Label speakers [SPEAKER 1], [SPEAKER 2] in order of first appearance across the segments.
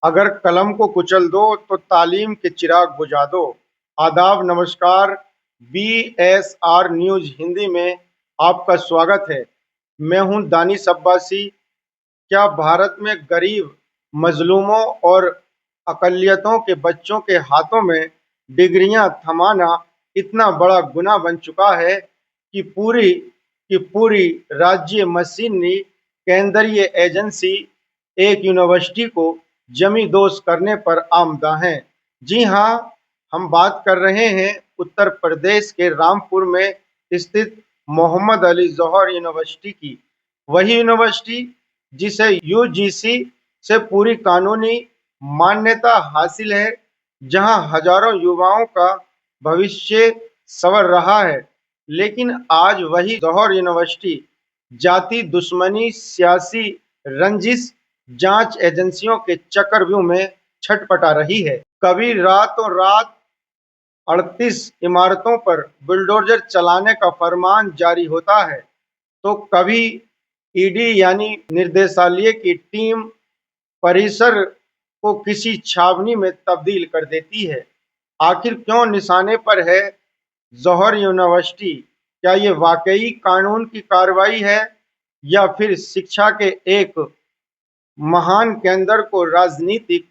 [SPEAKER 1] अगर कलम को कुचल दो तो तालीम के चिराग बुझा दो। आदाब, नमस्कार। BSR न्यूज हिंदी में आपका स्वागत है। मैं हूं दानिश अब्बासी। क्या भारत में गरीब, मजलूमों और अकलियतों के बच्चों के हाथों में डिग्रियां थमाना इतना बड़ा गुनाह बन चुका है कि पूरी राज्य मशीनरी, केंद्रीय एजेंसी एक यूनिवर्सिटी को जमी दोष करने पर आमदा हैं। जी हाँ, हम बात कर रहे हैं उत्तर प्रदेश के रामपुर में स्थित मोहम्मद अली जौहर यूनिवर्सिटी की। वही यूनिवर्सिटी जिसे यूजीसी से पूरी कानूनी मान्यता हासिल है, जहां हजारों युवाओं का भविष्य संवर रहा है। लेकिन आज वही जौहर यूनिवर्सिटी जाति दुश्मनी, सियासी रंजिश, जांच एजेंसियों के चक्रव्यूह में छटपटा रही है। कभी रातों रात 38 इमारतों पर बुलडोजर चलाने का फरमान जारी होता है, तो कभी ईडी यानी निर्देशालय की टीम परिसर को किसी छावनी में तब्दील कर देती है। आखिर क्यों निशाने पर है जौहर यूनिवर्सिटी? क्या ये वाकई कानून की कार्रवाई है, या फिर शिक्षा के एक महान केंद्र को राजनीतिक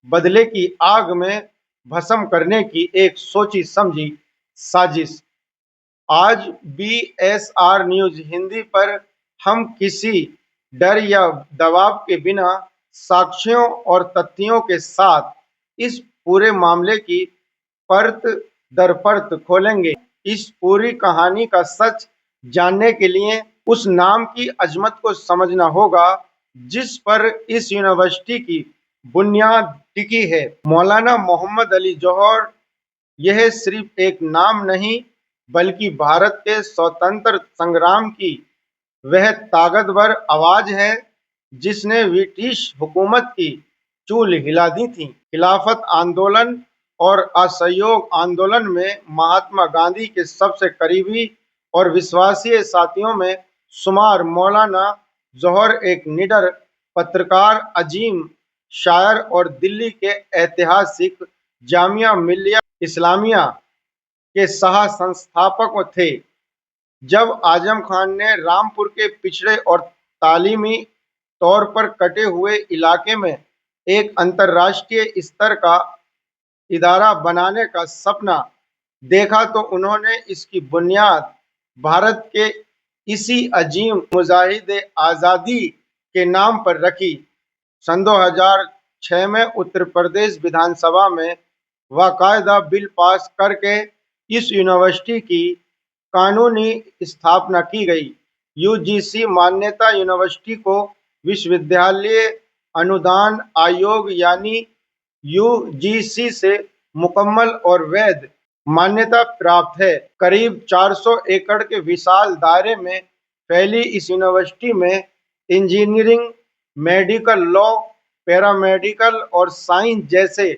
[SPEAKER 1] बदले की आग में भस्म करने की एक सोची समझी साजिश? आज BSR न्यूज हिंदी पर हम किसी डर या दबाव के बिना साक्ष्यों और तथ्यों के साथ इस पूरे मामले की परत दर परत खोलेंगे। इस पूरी कहानी का सच जानने के लिए उस नाम की अजमत को समझना होगा जिस पर इस यूनिवर्सिटी की बुनियाद टिकी है। मौलाना मोहम्मद अली जौहर यह सिर्फ एक नाम नहीं, बल्कि भारत के स्वतंत्र संग्राम की वह ताकतवर आवाज है जिसने ब्रिटिश हुकूमत की चूल हिला दी थी। खिलाफत आंदोलन और असहयोग आंदोलन में महात्मा गांधी के सबसे करीबी और विश्वासीय साथियों में शुमार मौलाना जौहर एक निडर पत्रकार, अजीम शायर और दिल्ली के ऐतिहासिक जामिया मिल्लिया इस्लामिया के सह संस्थापक थे। जब आजम खान ने रामपुर के पिछड़े और तालीमी तौर पर कटे हुए इलाके में एक अंतर्राष्ट्रीय स्तर का इदारा बनाने का सपना देखा, तो उन्होंने इसकी बुनियाद भारत के इसी अजीम मुजाहिद आज़ादी के नाम पर रखी। सन 2006 में उत्तर प्रदेश विधानसभा में बाकायदा बिल पास करके इस यूनिवर्सिटी की कानूनी स्थापना की गई। यूजीसी मान्यता यूनिवर्सिटी को विश्वविद्यालय अनुदान आयोग यानी यूजीसी से मुकम्मल और वैध मान्यता प्राप्त है। करीब 400 एकड़ के विशाल दायरे में फैली इस यूनिवर्सिटी में इंजीनियरिंग, मेडिकल, लॉ, पैरामेडिकल और साइंस जैसे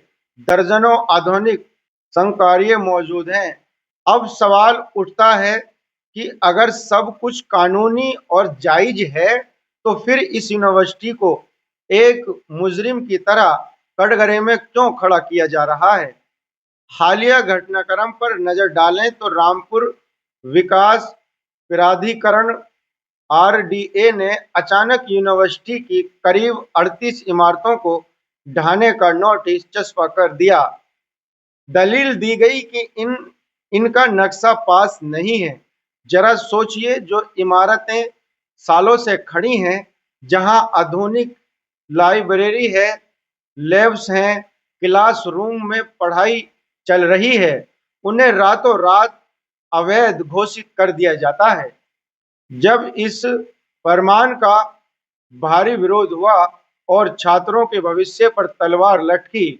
[SPEAKER 1] दर्जनों आधुनिक संकार्य मौजूद हैं। अब सवाल उठता है कि अगर सब कुछ कानूनी और जायज है, तो फिर इस यूनिवर्सिटी को एक मुजरिम की तरह कटघरे में क्यों खड़ा किया जा रहा है? हालिया घटनाक्रम पर नजर डालें तो रामपुर विकास प्राधिकरण RDA ने अचानक यूनिवर्सिटी की करीब 38 इमारतों को ढहाने का नोटिस चस्पा कर दिया। दलील दी गई कि इनका नक्शा पास नहीं है। जरा सोचिए, जो इमारतें सालों से खड़ी हैं, जहां आधुनिक लाइब्रेरी है, लैब्स हैं, क्लासरूम में पढ़ाई चल रही है, उन्हें रातों रात अवैध घोषित कर दिया जाता है। जब इस फरमान का भारी विरोध हुआ और छात्रों के भविष्य पर तलवार लटकी,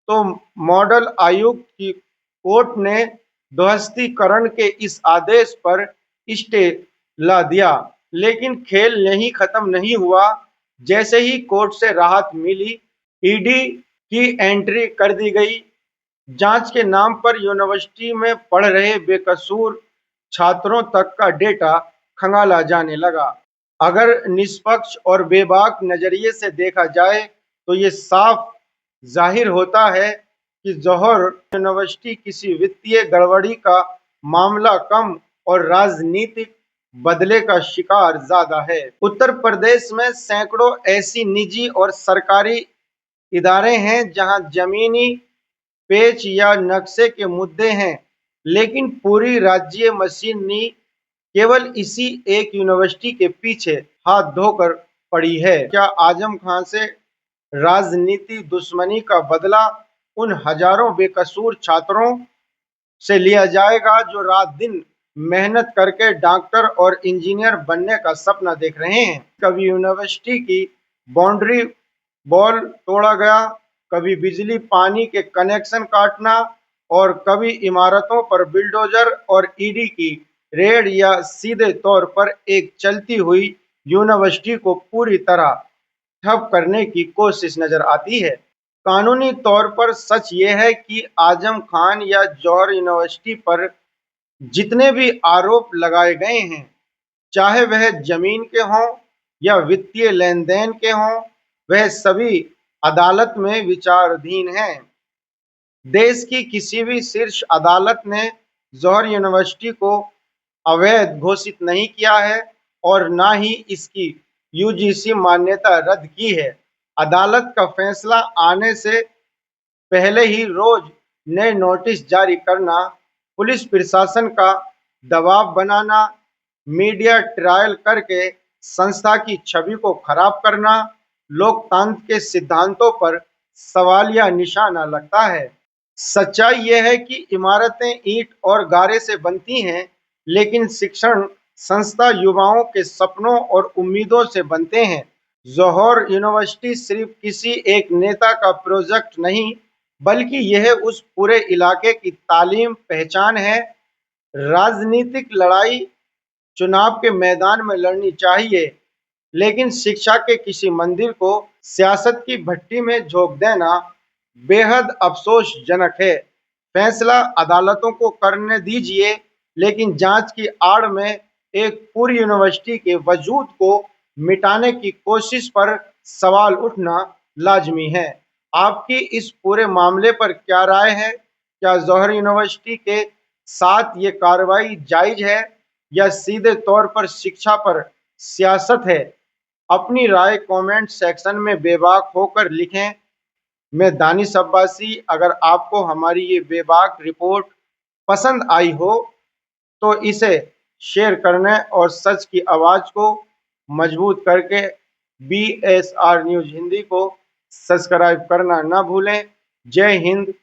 [SPEAKER 1] तो मॉडल आयुक्त की कोर्ट ने ध्वस्तीकरण के इस आदेश पर स्टे ला दिया। लेकिन खेल यहीं खत्म नहीं हुआ। जैसे ही कोर्ट से राहत मिली, ईडी की एंट्री कर दी गई। जांच के नाम पर यूनिवर्सिटी में पढ़ रहे बेकसूर छात्रों तक का डेटा खंगाला जाने लगा। अगर निष्पक्ष और बेबाक नजरिए से देखा जाए, तो ये साफ जाहिर होता है कि जौहर यूनिवर्सिटी किसी वित्तीय गड़बड़ी का मामला कम और राजनीतिक बदले का शिकार ज्यादा है। उत्तर प्रदेश में सैकड़ों ऐसी निजी और सरकारी इदारे हैं जहां जमीनी पेच या नक्शे के मुद्दे हैं, लेकिन पूरी राज्य मशीनरी केवल इसी एक यूनिवर्सिटी के पीछे हाथ धोकर पड़ी है। क्या आजम खान से राजनीति दुश्मनी का बदला उन हजारों बेकसूर छात्रों से लिया जाएगा जो रात दिन मेहनत करके डॉक्टर और इंजीनियर बनने का सपना देख रहे हैं? कभी यूनिवर्सिटी की बाउंड्री वॉल तोड़ा गया, कभी बिजली पानी के कनेक्शन काटना और कभी इमारतों पर बिल्डोजर और ईडी की रेड, या सीधे तौर पर एक चलती हुई यूनिवर्सिटी को पूरी तरह ठप करने की कोशिश नजर आती है। कानूनी तौर पर सच यह है कि आजम खान या जौहर यूनिवर्सिटी पर जितने भी आरोप लगाए गए हैं, चाहे वह जमीन के हों या वित्तीय लेन देन के हों, वह सभी अदालत में विचाराधीन हैं। देश की किसी भी शीर्ष अदालत ने जौहर यूनिवर्सिटी को अवैध घोषित नहीं किया है और न ही इसकी यूजीसी मान्यता रद्द की है। अदालत का फैसला आने से पहले ही रोज नए नोटिस जारी करना, पुलिस प्रशासन का दबाव बनाना, मीडिया ट्रायल करके संस्था की छवि को खराब करना, लोकतंत्र के सिद्धांतों पर सवालिया निशाना लगता है। सच्चाई यह है कि इमारतें ईंट और गारे से बनती हैं, लेकिन शिक्षण संस्था युवाओं के सपनों और उम्मीदों से बनते हैं। जौहर यूनिवर्सिटी सिर्फ किसी एक नेता का प्रोजेक्ट नहीं, बल्कि यह उस पूरे इलाके की तालीम पहचान है। राजनीतिक लड़ाई चुनाव के मैदान में लड़नी चाहिए, लेकिन शिक्षा के किसी मंदिर को सियासत की भट्टी में झोंक देना बेहद अफसोसजनक है। फैसला अदालतों को करने दीजिए, लेकिन जांच की आड़ में एक पूरी यूनिवर्सिटी के वजूद को मिटाने की कोशिश पर सवाल उठना लाजमी है। आपकी इस पूरे मामले पर क्या राय है? क्या जौहर यूनिवर्सिटी के साथ ये कार्रवाई जायज है या सीधे तौर पर शिक्षा पर सियासत है? अपनी राय कमेंट सेक्शन में बेबाक होकर लिखें। मैं दानिश अब्बासी। अगर आपको हमारी ये बेबाक रिपोर्ट पसंद आई हो तो इसे शेयर करने और सच की आवाज को मजबूत करके BSR न्यूज हिंदी को सब्सक्राइब करना ना भूलें। जय हिंद,